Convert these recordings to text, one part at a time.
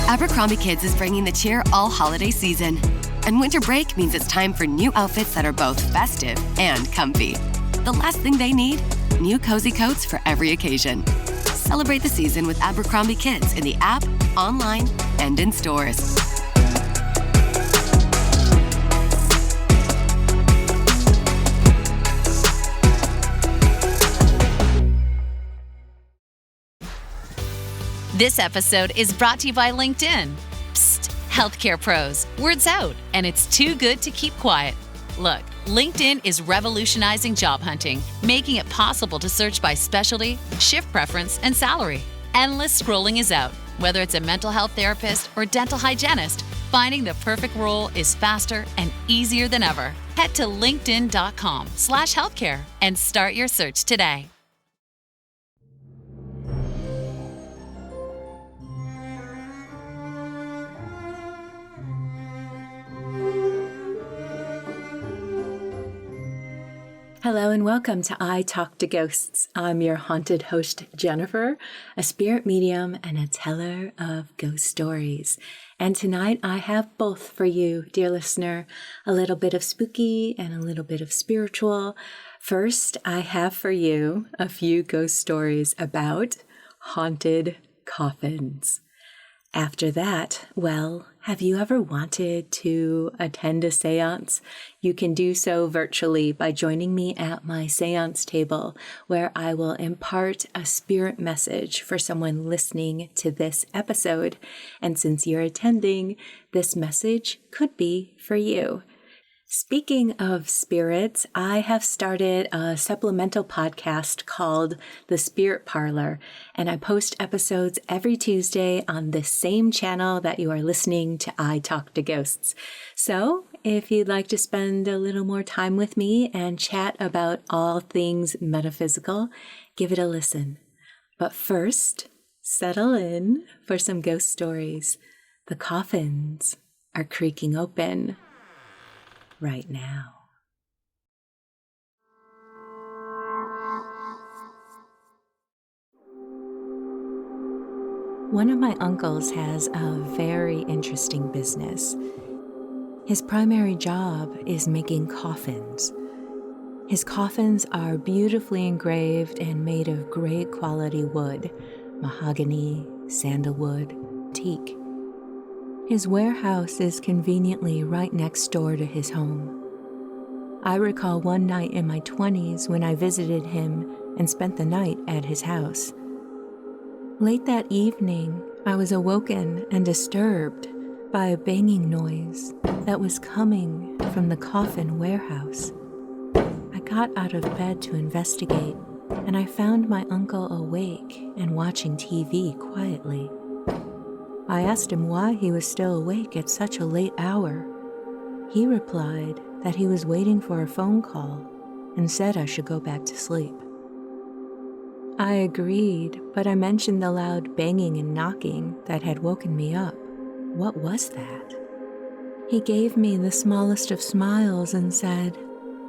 Abercrombie Kids is bringing the cheer all holiday season. And winter break means it's time for new outfits that are both festive and comfy. The last thing they need? New cozy coats for every occasion. Celebrate the season with Abercrombie Kids in the app, online, and in stores. This episode is brought to you by LinkedIn. Psst, healthcare pros, word's out, and it's too good to keep quiet. Look, LinkedIn is revolutionizing job hunting, making it possible to search by specialty, shift preference, and salary. Endless scrolling is out. Whether it's a mental health therapist or dental hygienist, finding the perfect role is faster and easier than ever. Head to linkedin.com/healthcare and start your search today. Hello and welcome to I Talk to Ghosts. I'm your haunted host, Jennifer, a spirit medium and a teller of ghost stories. And tonight I have both for you, dear listener, a little bit of spooky and a little bit of spiritual. First, I have for you a few ghost stories about haunted coffins. After that, well, have you ever wanted to attend a seance? You can do so virtually by joining me at my seance table, where I will impart a spirit message for someone listening to this episode. And since you're attending, this message could be for you. Speaking of spirits, I have started a supplemental podcast called The Spirit Parlor, and I post episodes every Tuesday on this same channel that you are listening to I Talk to Ghosts. So if you'd like to spend a little more time with me and chat about all things metaphysical, give it a listen. But first, settle in for some ghost stories. The coffins are creaking open right now. One of my uncles has a very interesting business. His primary job is making coffins. His coffins are beautifully engraved and made of great quality wood, mahogany, sandalwood, teak. His warehouse is conveniently right next door to his home. I recall one night in my 20s when I visited him and spent the night at his house. Late that evening, I was awoken and disturbed by a banging noise that was coming from the coffin warehouse. I got out of bed to investigate, and I found my uncle awake and watching TV quietly. I asked him why he was still awake at such a late hour. He replied that he was waiting for a phone call and said I should go back to sleep. I agreed, but I mentioned the loud banging and knocking that had woken me up. What was that? He gave me the smallest of smiles and said,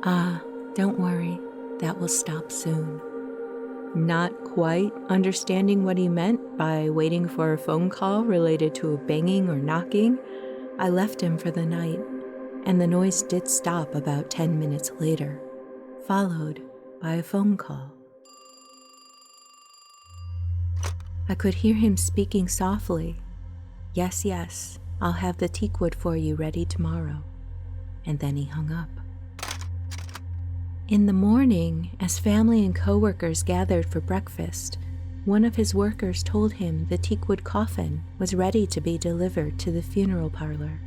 don't worry, that will stop soon." Not quite understanding what he meant by waiting for a phone call related to a banging or knocking, I left him for the night, and the noise did stop about 10 minutes later, followed by a phone call. I could hear him speaking softly, yes, I'll have the teakwood for you ready tomorrow," and then he hung up. In the morning, as family and coworkers gathered for breakfast, one of his workers told him the teakwood coffin was ready to be delivered to the funeral parlor.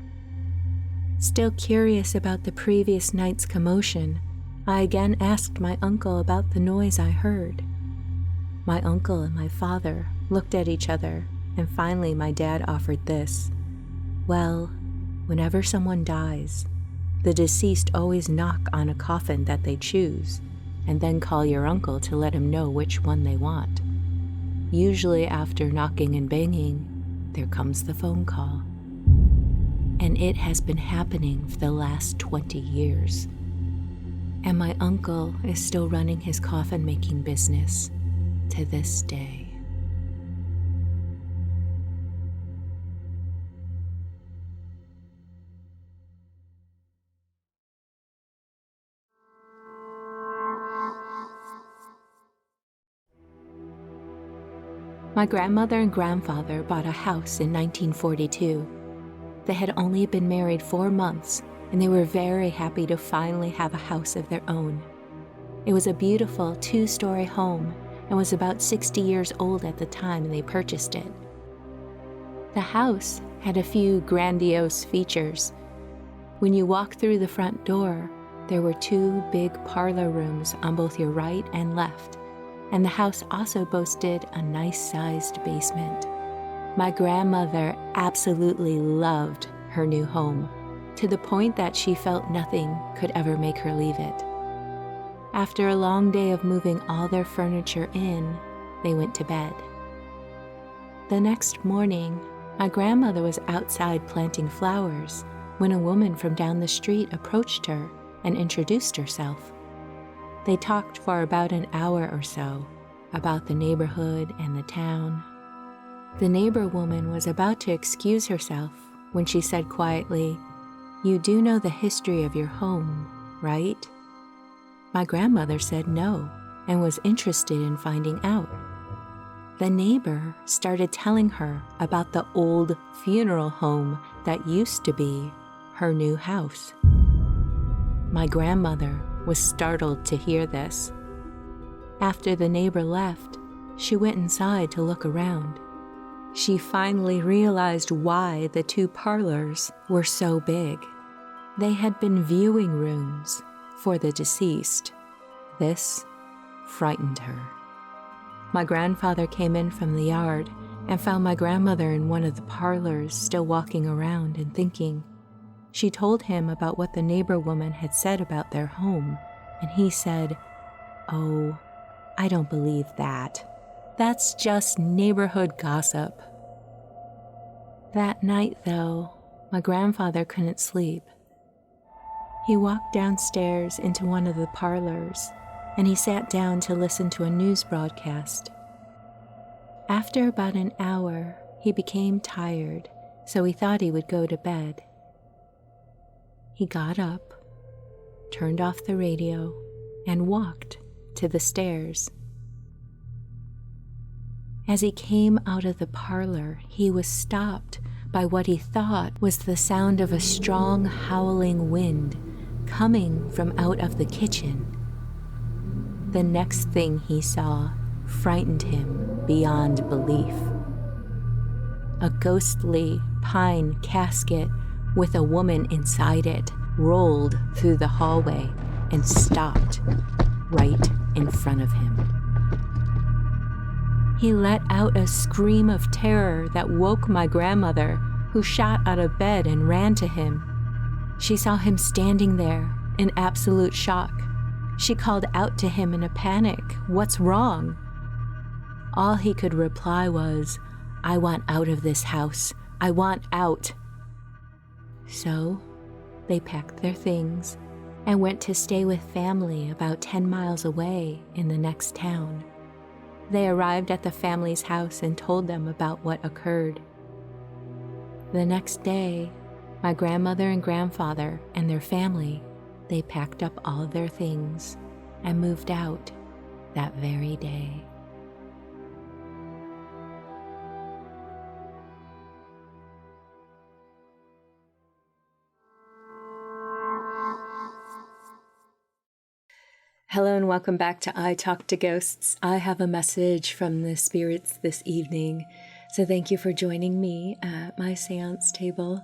Still curious about the previous night's commotion, I again asked my uncle about the noise I heard. My uncle and my father looked at each other, and finally my dad offered this. "Well, whenever someone dies, the deceased always knock on a coffin that they choose, and then call your uncle to let him know which one they want. Usually after knocking and banging, there comes the phone call. And it has been happening for the last 20 years. And my uncle is still running his coffin-making business to this day." My grandmother and grandfather bought a house in 1942. They had only been married 4 months, and they were very happy to finally have a house of their own. It was a beautiful 2-story home and was about 60 years old at the time they purchased it. The house had a few grandiose features. When you walked through the front door, there were 2 big parlor rooms on both your right and left, and the house also boasted a nice-sized basement. My grandmother absolutely loved her new home, to the point that she felt nothing could ever make her leave it. After a long day of moving all their furniture in, they went to bed. The next morning, my grandmother was outside planting flowers when a woman from down the street approached her and introduced herself. They talked for about an hour or so about the neighborhood and the town. The neighbor woman was about to excuse herself when she said quietly, "You do know the history of your home, right?" My grandmother said no and was interested in finding out. The neighbor started telling her about the old funeral home that used to be her new house. My grandmother was startled to hear this. After the neighbor left, she went inside to look around. She finally realized why the 2 parlors were so big. They had been viewing rooms for the deceased. This frightened her. My grandfather came in from the yard and found my grandmother in one of the parlors still walking around and thinking. She told him about what the neighbor woman had said about their home, and he said, "Oh, I don't believe that. That's just neighborhood gossip." That night, though, my grandfather couldn't sleep. He walked downstairs into one of the parlors, and he sat down to listen to a news broadcast. After about an hour, he became tired, so he thought he would go to bed. He got up, turned off the radio, and walked to the stairs. As he came out of the parlor, he was stopped by what he thought was the sound of a strong howling wind coming from out of the kitchen. The next thing he saw frightened him beyond belief. A ghostly pine casket with a woman inside it rolled through the hallway and stopped right in front of him. He let out a scream of terror that woke my grandmother, who shot out of bed and ran to him. She saw him standing there in absolute shock. She called out to him in a panic, "What's wrong?" All he could reply was, "I want out of this house. I want out." So they packed their things and went to stay with family about 10 miles away in the next town. They arrived at the family's house and told them about what occurred. The next day, my grandmother and grandfather and their family, they packed up all their things and moved out that very day. Hello and welcome back to I Talk to Ghosts. I have a message from the spirits this evening, so thank you for joining me at my seance table.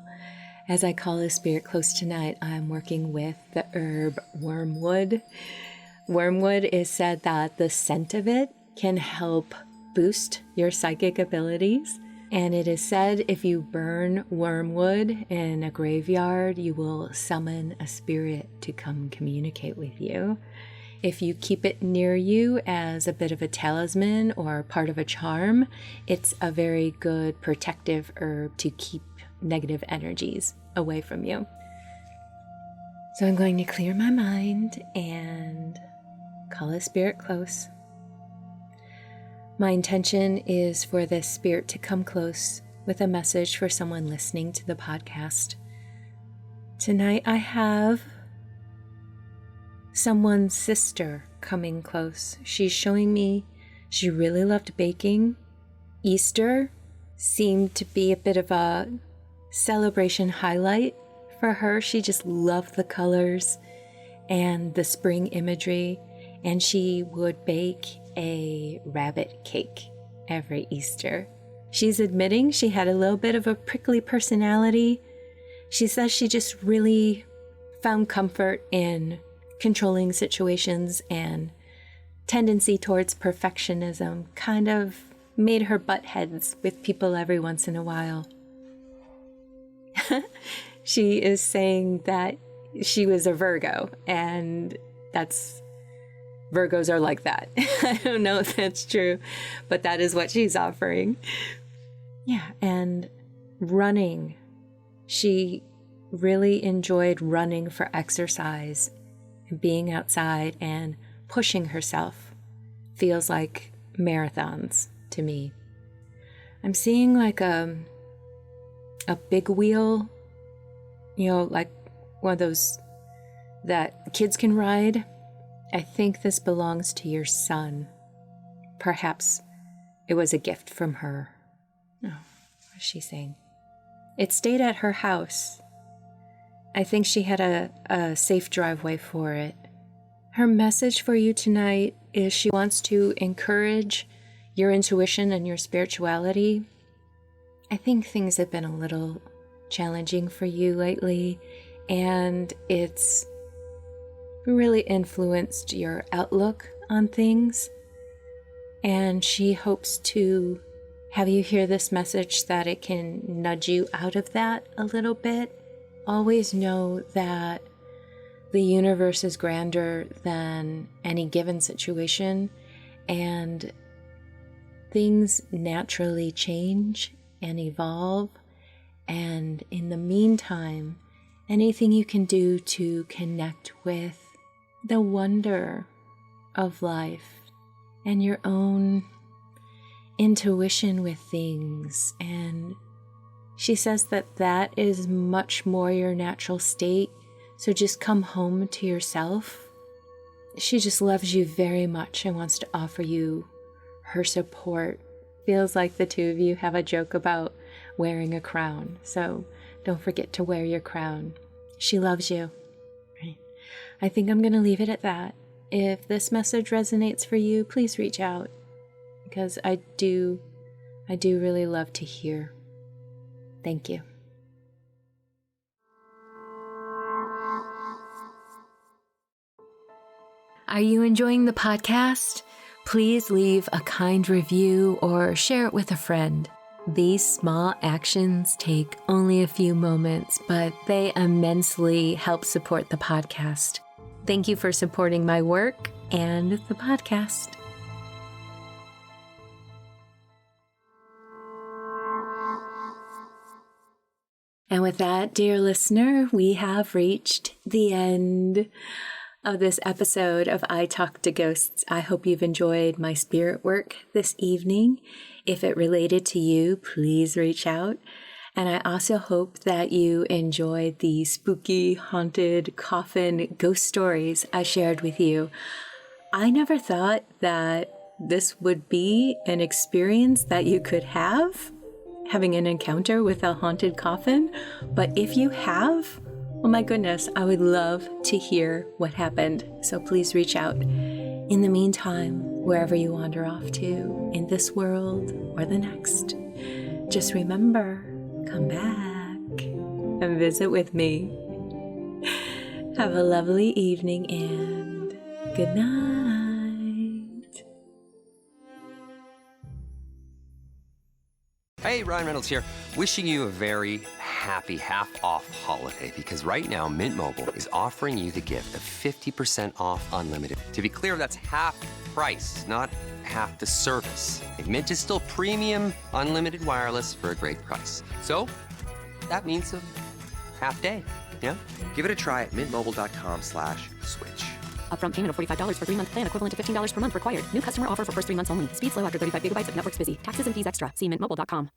As I call a spirit close tonight, I'm working with the herb wormwood. Wormwood is said that the scent of it can help boost your psychic abilities. And it is said if you burn wormwood in a graveyard, you will summon a spirit to come communicate with you. If you keep it near you as a bit of a talisman or part of a charm, it's a very good protective herb to keep negative energies away from you. So I'm going to clear my mind and call a spirit close. My intention is for this spirit to come close with a message for someone listening to the podcast. Tonight I have someone's sister coming close. She's showing me she really loved baking Easter seemed to be a bit of a celebration highlight for her. She just loved the colors and the spring imagery, and she would bake a rabbit cake every Easter. She's admitting she had a little bit of a prickly personality. She says she just really found comfort in controlling situations, and tendency towards perfectionism kind of made her butt heads with people every once in a while. She is saying that she was a Virgo, and Virgos are like that. I don't know if that's true, but that is what she's offering. Yeah, and running. She really enjoyed running for exercise, and being outside and pushing herself. Feels like marathons to me. I'm seeing like a big wheel, like one of those that kids can ride. I think this belongs to your son. Perhaps it was a gift from her. Oh, what is she saying? It stayed at her house. I think she had a safe driveway for it. Her message for you tonight is she wants to encourage your intuition and your spirituality. I think things have been a little challenging for you lately, and it's really influenced your outlook on things. And she hopes to have you hear this message that it can nudge you out of that a little bit. Always know that the universe is grander than any given situation, and things naturally change and evolve. And in the meantime, anything you can do to connect with the wonder of life and your own intuition with things. And she says that is much more your natural state. So just come home to yourself. She just loves you very much and wants to offer you her support. Feels like the two of you have a joke about wearing a crown. So don't forget to wear your crown. She loves you. Right? I think I'm going to leave it at that. If this message resonates for you, please reach out, because I do really love to hear. Thank you. Are you enjoying the podcast? Please leave a kind review or share it with a friend. These small actions take only a few moments, but they immensely help support the podcast. Thank you for supporting my work and the podcast. And with that, dear listener, we have reached the end of this episode of I Talk to Ghosts. I hope you've enjoyed my spirit work this evening. If it related to you, please reach out. And I also hope that you enjoyed the spooky, haunted, coffin ghost stories I shared with you. I never thought that this would be an experience that you could have, having an encounter with a haunted coffin. But if you have, oh my goodness, I would love to hear what happened. So please reach out. In the meantime, wherever you wander off to, in this world or the next, just remember, come back and visit with me. Have a lovely evening and good night. Hey, Ryan Reynolds here, wishing you a very happy half-off holiday, because right now Mint Mobile is offering you the gift of 50% off unlimited. To be clear, that's half price, not half the service. And Mint is still premium unlimited wireless for a great price. So that means a half day, yeah? Give it a try at mintmobile.com/switch. Upfront payment of $45 for 3-month plan, equivalent to $15 per month required. New customer offer for first 3 months only. Speed slow after 35 gigabytes if network's busy. Taxes and fees extra. See mintmobile.com.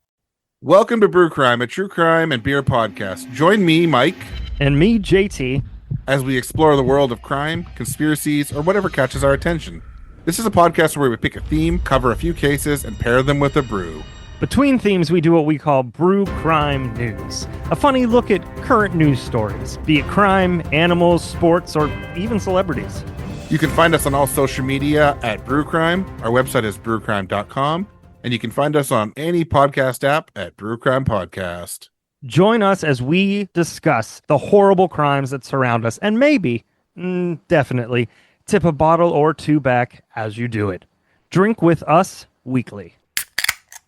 Welcome to Brew Crime, a true crime and beer podcast. Join me, Mike. And me, JT. As we explore the world of crime, conspiracies, or whatever catches our attention. This is a podcast where we pick a theme, cover a few cases, and pair them with a brew. Between themes, we do what we call Brew Crime News, a funny look at current news stories, be it crime, animals, sports, or even celebrities. You can find us on all social media at Brewcrime. Our website is brewcrime.com, and you can find us on any podcast app at Brewcrime Podcast. Join us as we discuss the horrible crimes that surround us, and maybe, definitely, tip a bottle or two back as you do it. Drink with us weekly.